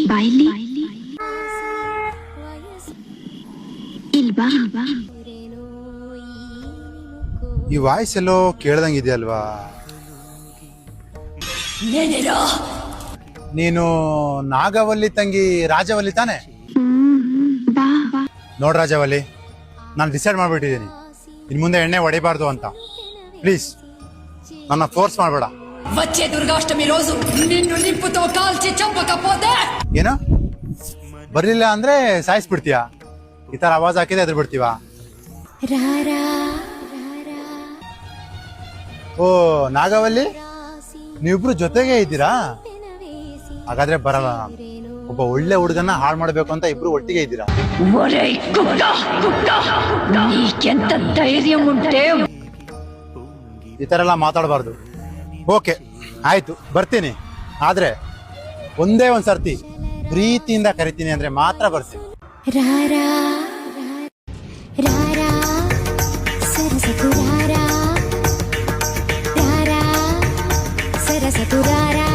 ಬಾಯಿಲಿ ಇಲ್ವಾ ಈ ವಾಯ್ಸ್ ಎಲ್ಲೋ ಕೇಳ್ದಂಗಿದೆಯಲ್ವಾ? ನೀನು ನಾಗವಲ್ಲಿ ತಂಗಿ ರಾಜವಲ್ಲಿ ತಾನೆ? ಬಾ ನೋಡ್ ರಾಜವಲ್ಲಿ, ನಾನು ಡಿಸೈಡ್ ಮಾಡ್ಬಿಟ್ಟಿದ್ದೀನಿ ಇನ್ ಮುಂದೆ ಎಣ್ಣೆ ಹೊಡಿಬಾರ್ದು ಅಂತ. ಪ್ಲೀಸ್ ನನ್ನ ಫೋರ್ಸ್ ಮಾಡಬೇಡ. వచ్చే దుర్గాష్టమి రోజు నిన్ను నిప్పుతో కాల్చి చంపకపోతే ಏನು ಬರ್ಲಿಲ್ಲ ಅಂದ್ರೆ ಸಾಯಿಸ್ಬಿಡ್ತೀಯಾ? ಈ ತರ ಆವಾಜ್ ಹಾಕಿದ್ರೆ ಎದುರು ಬಿಡ್ತೀವಾ? ಓ ನಾಗವಲ್ಲಿ, ನೀವಿಬ್ರು ಜೊತೆಗೆ ಇದ್ದೀರಾ? ಹಾಗಾದ್ರೆ ಬರಲ್ಲ. ನಾನು ಒಬ್ಬ ಒಳ್ಳೆ ಹುಡುಗನ್ನ ಹಾಳು ಮಾಡ್ಬೇಕು ಅಂತ ಇಬ್ರು ಒಟ್ಟಿಗೆ ಇದ್ದೀರಾ? నీకెంత ధైర్యం ఉంటే ಈ ತರ ಎಲ್ಲ ಮಾತಾಡಬಾರ್ದು. ಓಕೆ ಆಯ್ತು, ಬರ್ತೀನಿ. ಆದ್ರೆ ಒಂದೇ ಒಂದ್ ಸರ್ತಿ ಪ್ರೀತಿಯಿಂದ ಕರಿತೀನಿ ಅಂದ್ರೆ ಮಾತ್ರ ಬರ್ತೀನಿ. ರಾರಾ ರಾರಾ ಸರಸತು ರಾರಾ ರಾರಾ ಸರಸತು ರಾರಾ